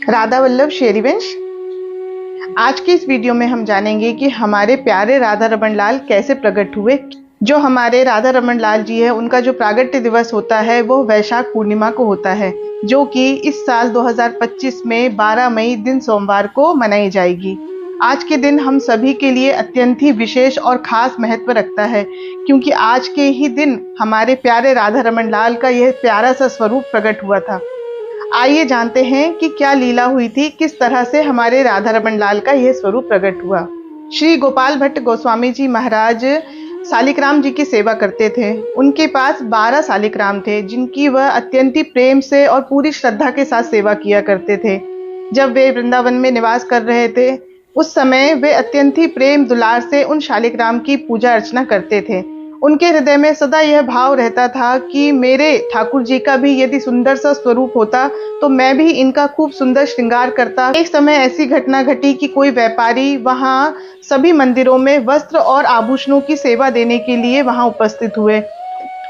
राधा वल्लभ शेरीवंश। आज की इस वीडियो में हम जानेंगे कि हमारे प्यारे राधा रमन लाल कैसे प्रकट हुए। जो हमारे राधा रमन लाल जी है, उनका जो प्रागट्य दिवस होता है वो वैशाख पूर्णिमा को होता है, जो कि इस साल 2025 में 12 मई दिन सोमवार को मनाई जाएगी। आज के दिन हम सभी के लिए अत्यंत ही विशेष और खास महत्व रखता है, क्योंकि आज के ही दिन हमारे प्यारे राधा रमन लाल का यह प्यारा सा स्वरूप प्रकट हुआ था। आइए जानते हैं कि क्या लीला हुई थी, किस तरह से हमारे राधा रमन लाल का यह स्वरूप प्रकट हुआ। श्री गोपाल भट्ट गोस्वामी जी महाराज शालिग्राम जी की सेवा करते थे। उनके पास 12 शालिग्राम थे, जिनकी वह अत्यंत ही प्रेम से और पूरी श्रद्धा के साथ सेवा किया करते थे। जब वे वृंदावन में निवास कर रहे थे, उस समय वे अत्यंत ही प्रेम दुलार से उन शालिग्राम की पूजा अर्चना करते थे। उनके हृदय में सदा यह भाव रहता था कि मेरे ठाकुर जी का भी यदि सुंदर सा स्वरूप होता तो मैं भी इनका खूब सुंदर श्रृंगार करता। एक समय ऐसी घटना घटी कि कोई व्यापारी वहां सभी मंदिरों में वस्त्र और आभूषणों की सेवा देने के लिए वहां उपस्थित हुए,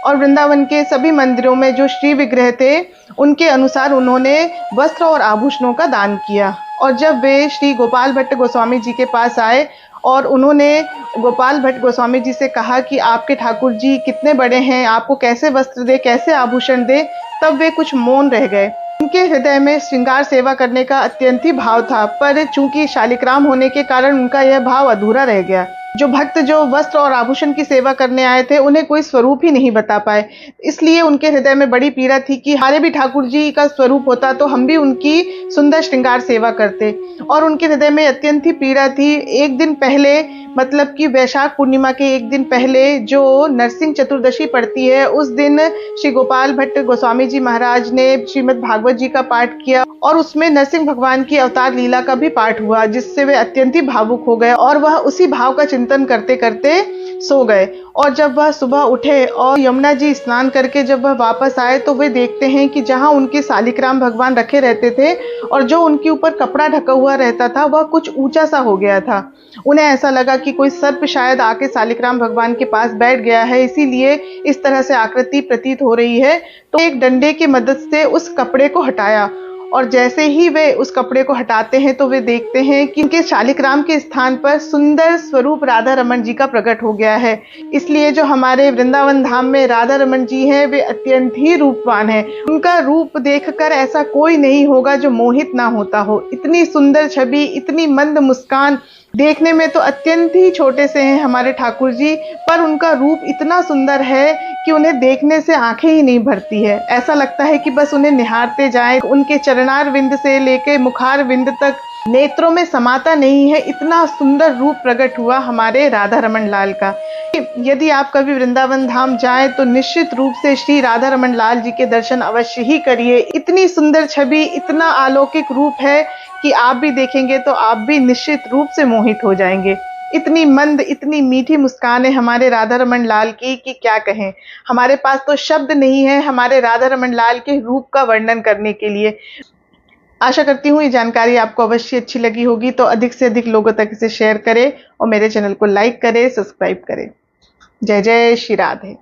और वृंदावन के सभी मंदिरों में जो श्री विग्रह थे, उनके अनुसार उन्होंने वस्त्र और आभूषणों का दान किया। और जब वे श्री गोपाल भट्ट गोस्वामी जी के पास आए और उन्होंने गोपाल भट्ट गोस्वामी जी से कहा कि आपके ठाकुर जी कितने बड़े हैं, आपको कैसे वस्त्र दे, कैसे आभूषण दे, तब वे कुछ मौन रह गए। उनके हृदय में श्रृंगार सेवा करने का अत्यंत ही भाव था, पर चूंकि शालिग्राम होने के कारण उनका यह भाव अधूरा रह गया। जो भक्त जो वस्त्र और आभूषण की सेवा करने आए थे, उन्हें कोई स्वरूप ही नहीं बता पाए। इसलिए उनके हृदय में बड़ी पीड़ा थी कि हमारे भी ठाकुर जी का स्वरूप होता तो हम भी उनकी सुंदर श्रृंगार सेवा करते। और उनके हृदय में अत्यंत ही पीड़ा थी। एक दिन पहले, मतलब कि वैशाख पूर्णिमा के एक दिन पहले जो नरसिंह चतुर्दशी पड़ती है, उस दिन श्री गोपाल भट्ट गोस्वामी जी महाराज ने श्रीमद् भागवत जी का पाठ किया, और उसमें नरसिंह भगवान की अवतार लीला का भी पाठ हुआ, जिससे वे अत्यंत ही भावुक हो गए और वह उसी भाव का चिंतन करते करते सो गए। और जब वह सुबह उठे और यमुना जी स्नान करके जब वह वापस आए, तो वे देखते हैं कि जहां उनके शालिग्राम भगवान रखे रहते थे और जो उनके ऊपर कपड़ा ढका हुआ रहता था, वह कुछ ऊंचा सा हो गया था। उन्हें ऐसा लगा कि कोई सर्प शायद आके शालिग्राम भगवान के पास बैठ गया है, इसीलिए इस तरह से आकृति प्रतीत हो रही है। तो एक डंडे की मदद से उस कपड़े को हटाया, और जैसे ही वे उस कपड़े को हटाते हैं तो वे देखते हैं कि उनके शालिग्राम के स्थान पर सुंदर स्वरूप राधा रमन जी का प्रकट हो गया है। इसलिए जो हमारे वृंदावन धाम में राधा रमन जी हैं, वे अत्यंत ही रूपवान हैं। उनका रूप देखकर ऐसा कोई नहीं होगा जो मोहित ना होता हो। इतनी सुंदर छवि, इतनी मंद मुस्कान, देखने में तो अत्यंत ही छोटे से हैं हमारे ठाकुर जी, पर उनका रूप इतना सुंदर है कि उन्हें देखने से आंखें ही नहीं भरती है। ऐसा लगता है कि बस उन्हें निहारते जाएं। उनके चरणार विंद से लेके मुखार विंद तक नेत्रों में समाता नहीं है, इतना सुंदर रूप प्रकट हुआ हमारे राधा रमन लाल का। यदि आप कभी वृंदावन धाम जाएं तो निश्चित रूप से श्री राधा रमन लाल जी के दर्शन अवश्य ही करिए। इतनी सुंदर छवि, इतना अलौकिक रूप है कि आप भी देखेंगे तो आप भी निश्चित रूप से मोहित हो जाएंगे। इतनी मंद, इतनी मीठी मुस्कान है हमारे राधा रमन लाल की कि क्या कहें। हमारे पास तो शब्द नहीं है हमारे राधा रमन लाल के रूप का वर्णन करने के लिए। आशा करती हूँ ये जानकारी आपको अवश्य अच्छी लगी होगी, तो अधिक से अधिक लोगों तक इसे शेयर करें और मेरे चैनल को लाइक करें, सब्सक्राइब करें। जय जय श्री राधे।